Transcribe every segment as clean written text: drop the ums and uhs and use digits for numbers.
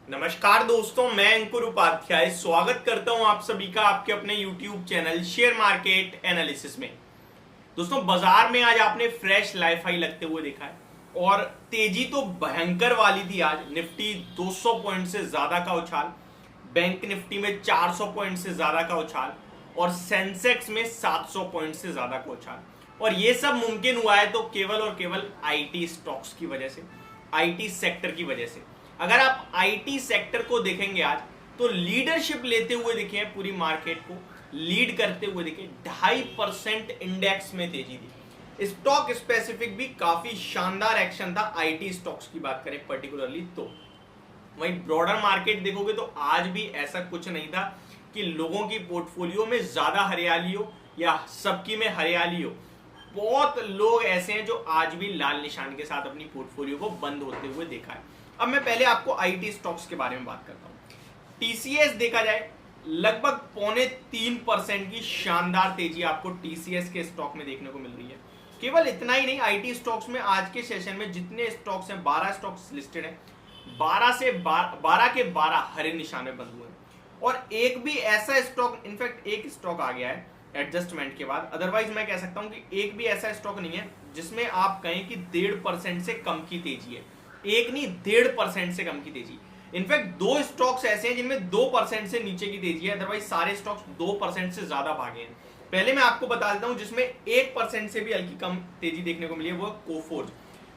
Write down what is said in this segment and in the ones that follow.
नमस्कार दोस्तों, मैं अंकुर उपाध्याय स्वागत करता हूं आप सभी का आपके अपने YouTube channel share market analysis में। दोस्तों, बाजार में आज आपने फ्रेश लाइफ हाई लगते हुए देखा है और तेजी तो भयंकर वाली थी। आज निफ्टी 200 पॉइंट से ज्यादा का उछाल, बैंक निफ्टी में 400 पॉइंट से ज्यादा का उछाल और सेंसेक्स में 700 पॉइंट से ज्यादा का उछाल। और ये सब मुमकिन हुआ है तो केवल और केवल आईटी स्टॉक्स की वजह से, आईटी सेक्टर की वजह से। अगर आप आईटी सेक्टर को देखेंगे आज, तो लीडरशिप लेते हुए दिखे हैं, पूरी मार्केट को लीड करते हुए दिखे। 2.5% इंडेक्स में तेजी थी। स्टॉक स्पेसिफिक भी काफी शानदार एक्शन था आईटी स्टॉक्स की बात करें पर्टिकुलरली तो। वहीं ब्रॉडर मार्केट देखोगे तो आज भी ऐसा कुछ नहीं था कि लोगों की पोर्टफोलियो में ज्यादा हरियाली हो या सबकी में हरियाली हो। बहुत लोग ऐसे हैं जो आज भी लाल निशान के साथ अपनी पोर्टफोलियो को बंद होते हुए देखा है। अब मैं पहले आपको आईटी स्टॉक्स के बारे में बात करता हूं। टीसीएस देखा जाए, लगभग 3.25% की शानदार तेजी आपको टीसीएस के स्टॉक में देखने को मिल रही है। केवल इतना ही नहीं, आईटी स्टॉक्स में आज के सेशन में जितने स्टॉक्स हैं, 12 स्टॉक्स लिस्टेड हैं, 12 के 12 हरे निशान में बंद हुए हैं। और एक भी ऐसा स्टॉक, इनफैक्ट एक स्टॉक आ गया है एडजस्टमेंट के बाद, अदरवाइज मैं कह सकता हूं कि एक भी ऐसा स्टॉक नहीं है जिसमें आप कहें कि 1.5% से कम की तेजी है। एक नहीं, 1.5% से कम की तेजी। इनफैक्ट 2 स्टॉक्स ऐसे हैं जिनमें 2% से नीचे की तेजी है, अदरवाइज सारे स्टॉक्स 2% से ज्यादा भागे हैं। पहले मैं आपको बता देता हूं जिसमें 1% से भी हल्की कम तेजी देखने को मिली है, वो कोफोर्ज।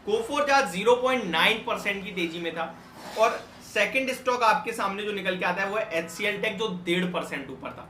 कोफोर्ज आज 0.9% की तेजी में था। और सेकंड स्टॉक आपके सामने जो निकल के आता है वो है एचसीएल टेक, जो 1.5% ऊपर था।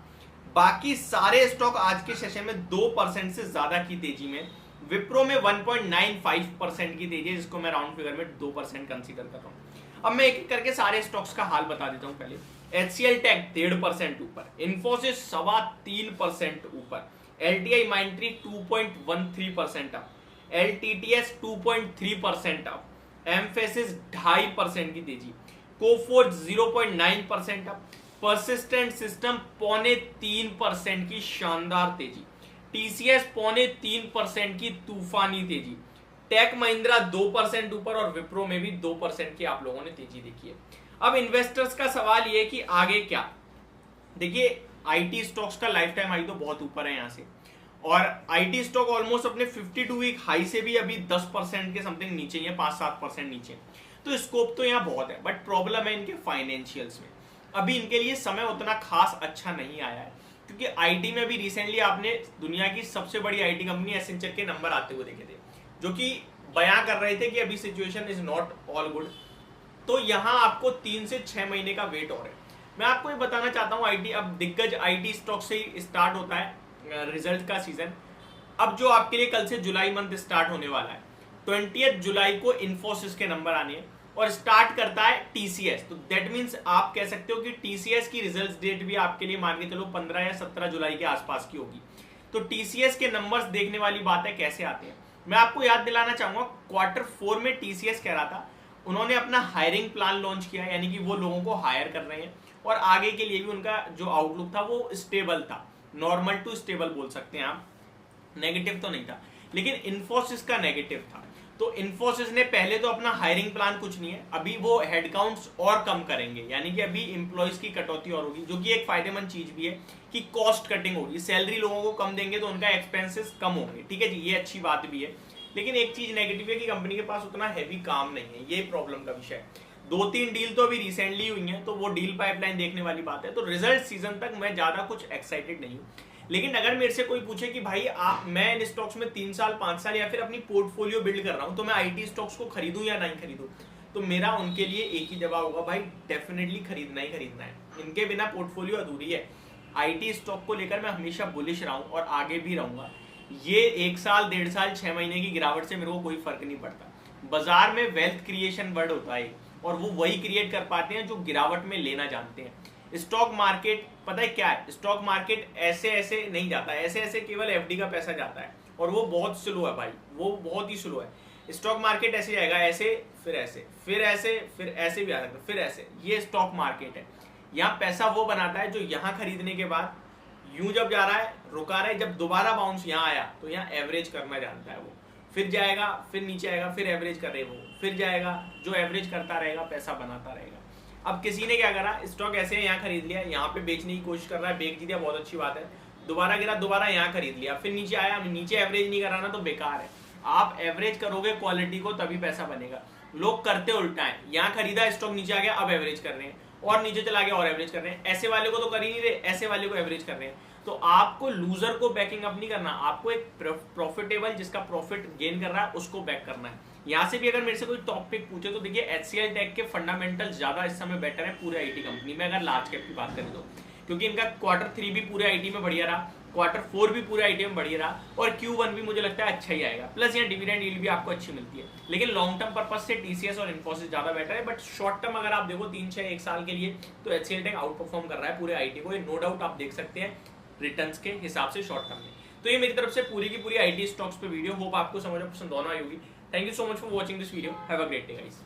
बाकी सारे स्टॉक आज के सेशन में 2% से ज्यादा की तेजी में। विप्रो में 1.95% की तेजी है, जिसको मैं राउंड फिगर में 2% कंसीडर कर रहा हूं। अब मैं एक एक करके सारे स्टॉक्स का हाल बता देता हूं। पहले एचसीएल टेक 1.5% ऊपर, इन्फोसिस 3.25% ऊपर, LTI माइंट्री 2.13% up, LTTS 2.3% up, emphasis 2.5% की तेजी, कोफोर्ज 0.9% अप, परसिस्टेंट सिस्टम 3.25% की शानदार तेजी, टीसीएस 3.25% की तूफानी तेजी, टेक महिंद्रा 2% ऊपर और विप्रो में भी 2% की आप लोगों ने तेजी देखी है। अब इन्वेस्टर्स का सवाल ये कि आगे क्या। देखिए, आईटी स्टॉक्स का लाइफ टाइम हाई तो बहुत ऊपर है यहां से, और आईटी स्टॉक ऑलमोस्ट अपने 52 वीक हाई से भी अभी 10% के समथिंग नीचे है, 5-7% नीचे। तो स्कोप तो यहाँ बहुत है, बट प्रॉब्लम है इनके फाइनेंशियल्स में। अभी इनके लिए समय उतना खास अच्छा नहीं आया है, क्योंकि आईटी में भी रिसेंटली आपने दुनिया की सबसे बड़ी आईटी कंपनी एसेंचर के नंबर आते हुए देखे थे, जो कि बयां कर रहे थे कि अभी situation is not all good. तो यहां आपको 3 से 6 महीने का वेट और है। मैं आपको ये बताना चाहता हूं, आईटी अब दिग्गज आईटी स्टॉक से ही स्टार्ट होता है रिजल्ट का सीजन। अब जो आपके लिए कल से जुलाई मंथ स्टार्ट होने वाला है, 20 जुलाई को इन्फोसिस के नंबर आने हैं और स्टार्ट करता है टीसीएस। तो दैट मींस आप कह सकते हो कि टीसीएस की रिजल्ट डेट भी आपके लिए मान के चलो 15 या 17 जुलाई के आसपास की होगी। तो टीसीएस के नंबर्स देखने वाली बात है, कैसे आते हैं। मैं आपको याद दिलाना चाहूंगा, Q4 में टीसीएस कह रहा था, उन्होंने अपना हायरिंग प्लान लॉन्च किया, यानी कि वो लोगों को हायर कर रहे हैं और आगे के लिए भी उनका जो आउटलुक था वो स्टेबल था, नॉर्मल टू स्टेबल बोल सकते हैं आप, नेगेटिव तो नहीं था। लेकिन इन्फोसिस का नेगेटिव था। तो इन्फोसिस ने पहले तो अपना हायरिंग प्लान कुछ नहीं है, अभी वो हेडकाउंट्स और कम करेंगे, यानी कि अभी एम्प्लॉइज की कटौती और होगी, जो कि एक फायदेमंद चीज भी है कि कॉस्ट कटिंग होगी। सैलरी लोगों को कम देंगे तो उनका एक्सपेंसेस कम होंगे, ठीक है जी, ये अच्छी बात भी है। लेकिन एक चीज नेगेटिव है कि कंपनी के पास उतना हैवी काम नहीं है, ये प्रॉब्लम का विषय है। 2-3 डील तो अभी रिसेंटली हुई है, तो वो डील पाइपलाइन देखने वाली बात है। तो रिजल्ट सीजन तक मैं ज्यादा कुछ एक्साइटेड नहीं हूँ। लेकिन अगर मेरे से कोई पूछे कि भाई मैं इन स्टॉक्स में 3 साल 5 साल या फिर अपनी पोर्टफोलियो बिल्ड कर रहा हूं, तो मैं आईटी स्टॉक्स को खरीदूं या नहीं खरीदूं, तो मेरा उनके लिए एक ही जवाब होगा, भाई डेफिनेटली खरीदना ही खरीदना है। इनके बिना पोर्टफोलियो अधूरी है। आईटी स्टॉक को लेकर मैं हमेशा बुलिश रहा हूं और आगे भी रहूंगा। ये 1 साल 1.5 साल 6 महीने की गिरावट से मेरे को कोई फर्क नहीं पड़ता। बाजार में वेल्थ क्रिएशन वर्ड होता है और वो वही क्रिएट कर पाते हैं जो गिरावट में लेना जानते हैं। स्टॉक मार्केट पता है क्या है, स्टॉक मार्केट ऐसे ऐसे नहीं जाता, ऐसे ऐसे केवल एफडी का पैसा जाता है और वो बहुत स्लो है भाई, वो बहुत ही स्लो है। स्टॉक मार्केट ऐसे जाएगा, ऐसे फिर ऐसे फिर ऐसे फिर ऐसे भी आ सकता है, फिर ऐसे। ये स्टॉक मार्केट है। यहाँ पैसा वो बनाता है जो यहाँ खरीदने के बाद यूं जब जा रहा है, रुका रहा है, जब दोबारा बाउंस यहाँ आया तो यहाँ एवरेज करना जानता है वो, फिर जाएगा, फिर नीचे आएगा, फिर एवरेज करे वो, फिर जाएगा, जो एवरेज करता रहेगा पैसा बनाता रहेगा। अब किसी ने क्या करा, स्टॉक ऐसे यहाँ खरीद लिया, यहाँ पे बेचने की कोशिश कर रहा है, बेच दिया, बहुत अच्छी बात है, दोबारा गिरा, दोबारा यहाँ खरीद लिया, फिर नीचे आया, नीचे एवरेज नहीं कराना तो बेकार है। आप एवरेज करोगे क्वालिटी को तभी पैसा बनेगा। लोग करते उल्टा है, यहाँ खरीदा स्टॉक नीचे आ गया, अब एवरेज कर रहे हैं, और नीचे चला गया और एवरेज कर रहे हैं। ऐसे वाले को तो कर ही नहीं रहे, ऐसे वाले को एवरेज कर रहे हैं। तो आपको लूजर को बैकिंग अप नहीं करना, आपको एक प्रॉफिटेबल जिसका प्रॉफिट गेन कर रहा है उसको बैक करना है। यहाँ से भी अगर मेरे से कोई टॉपिक पूछे तो देखिए HCL टेक के फंडामेंटल ज्यादा इस समय बेटर है पूरे IT कंपनी में, अगर लार्ज कैप की बात करें तो, क्योंकि इनका Q3 भी पूरे IT में बढ़िया रहा, Q4 भी पूरे IT में बढ़िया रहा, और Q1 भी मुझे लगता है अच्छा ही आएगा। प्लस यहाँ डिविडेंड यील्ड भी आपको अच्छी मिलती है। लेकिन लॉन्ग टर्म पर्पज से TCS और इन्फोसिस ज्यादा बेटर है, बट शॉर्ट टर्म अगर आप देखो 3-6-1 साल के लिए तो HCL टेक आउट परफॉर्म कर रहा है पूरे IT को, ये नो डाउट आप देख सकते हैं रिटर्न्स के हिसाब से शॉर्ट टर्म में। तो ये मेरी तरफ से पूरी की पूरी IT स्टॉक्स पे वीडियो, होप आपको समझ में पसंद दोनों आई होगी। Thank you so much for watching this video, have a great day guys.